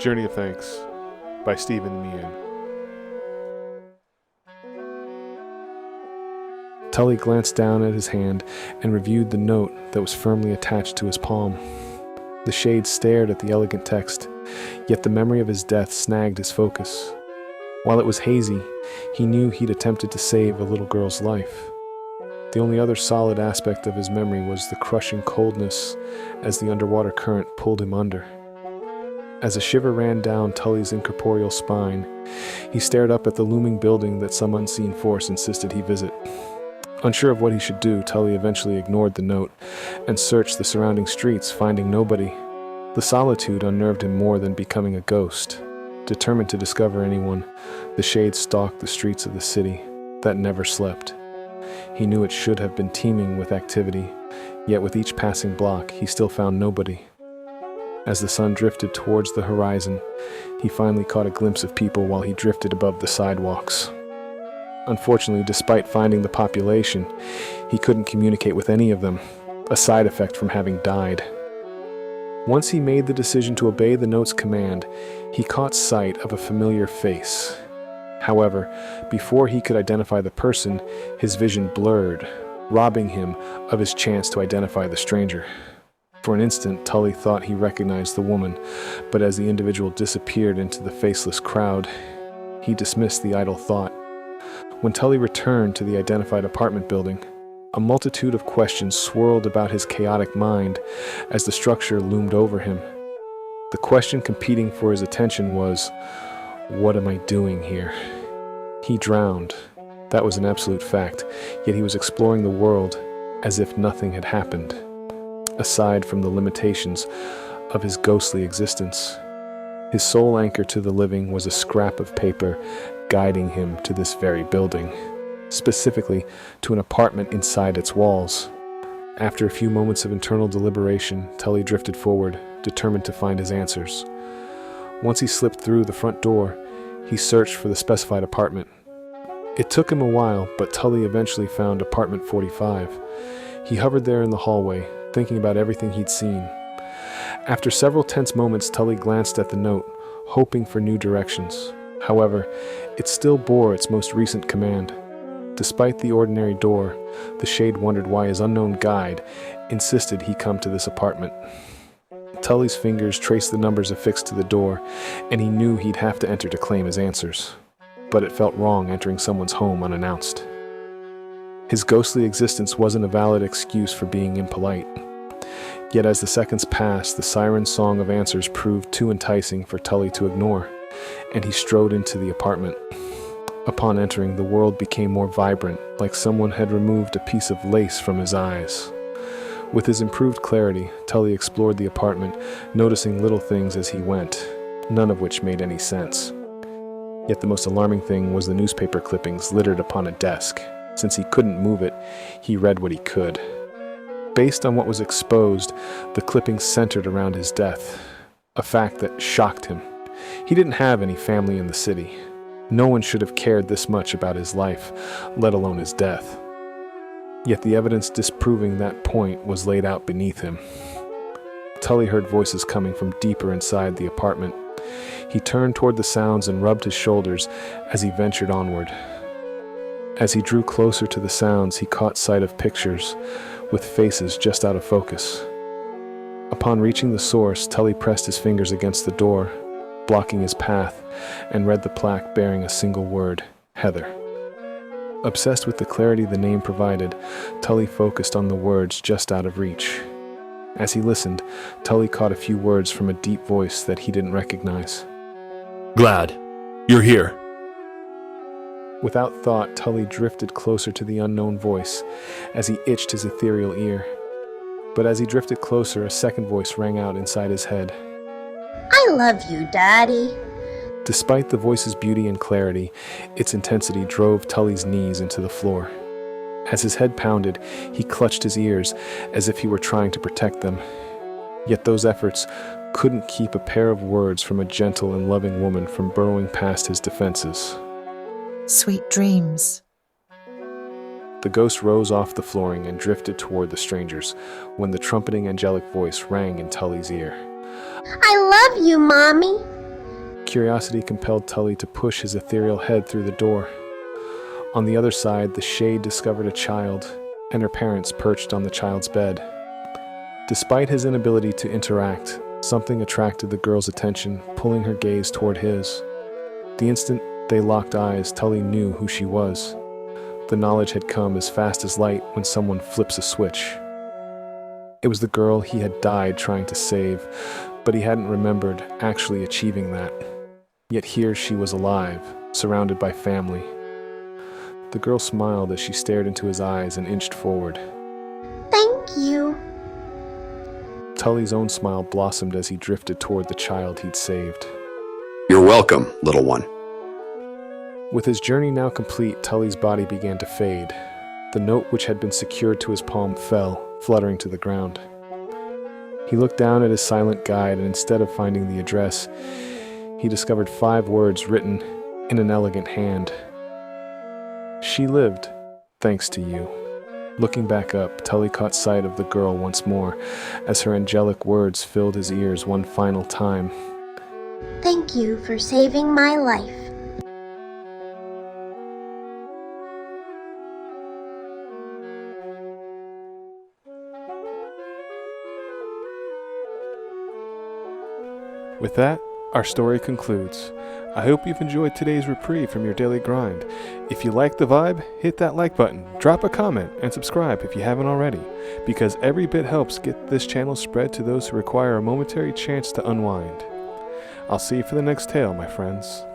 Journey of Thanks by Stephen Meehan. Tully glanced down at his hand and reviewed the note that was firmly attached to his palm. The shade stared at the elegant text, yet the memory of his death snagged his focus. While it was hazy, he knew he'd attempted to save a little girl's life. The only other solid aspect of his memory was the crushing coldness as the underwater current pulled him under. As a shiver ran down Tully's incorporeal spine, he stared up at the looming building that some unseen force insisted he visit. Unsure of what he should do, Tully eventually ignored the note and searched the surrounding streets, finding nobody. The solitude unnerved him more than becoming a ghost. Determined to discover anyone, the shade stalked the streets of the city that never slept. He knew it should have been teeming with activity, yet with each passing block, he still found nobody. As the sun drifted towards the horizon, he finally caught a glimpse of people while he drifted above the sidewalks. Unfortunately, despite finding the population, he couldn't communicate with any of them, a side effect from having died. Once he made the decision to obey the note's command, he caught sight of a familiar face. However, before he could identify the person, his vision blurred, robbing him of his chance to identify the stranger. For an instant, Tully thought he recognized the woman, but as the individual disappeared into the faceless crowd, he dismissed the idle thought. When Tully returned to the identified apartment building, a multitude of questions swirled about his chaotic mind as the structure loomed over him. The question competing for his attention was, "What am I doing here?" He drowned. That was an absolute fact, yet he was exploring the world as if nothing had happened, aside from the limitations of his ghostly existence. His sole anchor to the living was a scrap of paper guiding him to this very building, specifically to an apartment inside its walls. After a few moments of internal deliberation, Tully drifted forward, determined to find his answers. Once he slipped through the front door, he searched for the specified apartment. It took him a while, but Tully eventually found apartment 45. He hovered there in the hallway, thinking about everything he'd seen. After several tense moments, Tully glanced at the note, hoping for new directions. However, it still bore its most recent command. Despite the ordinary door, the shade wondered why his unknown guide insisted he come to this apartment. Tully's fingers traced the numbers affixed to the door, and he knew he'd have to enter to claim his answers. But it felt wrong entering someone's home unannounced. His ghostly existence wasn't a valid excuse for being impolite. Yet as the seconds passed, the siren song of answers proved too enticing for Tully to ignore, and he strode into the apartment. Upon entering, the world became more vibrant, like someone had removed a piece of lace from his eyes. With his improved clarity, Tully explored the apartment, noticing little things as he went, none of which made any sense. Yet the most alarming thing was the newspaper clippings littered upon a desk. Since he couldn't move it, he read what he could. Based on what was exposed, the clippings centered around his death, a fact that shocked him. He didn't have any family in the city. No one should have cared this much about his life, let alone his death. Yet the evidence disproving that point was laid out beneath him. Tully heard voices coming from deeper inside the apartment. He turned toward the sounds and rubbed his shoulders as he ventured onward. As he drew closer to the sounds, he caught sight of pictures with faces just out of focus. Upon reaching the source, Tully pressed his fingers against the door, blocking his path, and read the plaque bearing a single word, Heather. Obsessed with the clarity the name provided, Tully focused on the words just out of reach. As he listened, Tully caught a few words from a deep voice that he didn't recognize. "Glad you're here." Without thought, Tully drifted closer to the unknown voice as he itched his ethereal ear. But as he drifted closer, a second voice rang out inside his head. "I love you, Daddy." Despite the voice's beauty and clarity, its intensity drove Tully's knees into the floor. As his head pounded, he clutched his ears as if he were trying to protect them. Yet those efforts couldn't keep a pair of words from a gentle and loving woman from burrowing past his defenses. "Sweet dreams." The ghost rose off the flooring and drifted toward the strangers when the trumpeting angelic voice rang in Tully's ear. "I love you, Mommy." Curiosity compelled Tully to push his ethereal head through the door. On the other side, the shade discovered a child, and her parents perched on the child's bed. Despite his inability to interact, something attracted the girl's attention, pulling her gaze toward his. The instant they locked eyes, Tully knew who she was. The knowledge had come as fast as light when someone flips a switch. It was the girl he had died trying to save, but he hadn't remembered actually achieving that. Yet here she was alive, surrounded by family. The girl smiled as she stared into his eyes and inched forward. Thank you. Tully's own smile blossomed as he drifted toward the child he'd saved. You're welcome, little one. With his journey now complete, Tully's body began to fade. The note which had been secured to his palm fell, fluttering to the ground. He looked down at his silent guide, and instead of finding the address, he discovered 5 words written in an elegant hand. She lived, thanks to you. Looking back up, Tully caught sight of the girl once more, as her angelic words filled his ears one final time. Thank you for saving my life. With that, our story concludes. I hope you've enjoyed today's reprieve from your daily grind. If you like the vibe, hit that like button, drop a comment, and subscribe if you haven't already, because every bit helps get this channel spread to those who require a momentary chance to unwind. I'll see you for the next tale, my friends.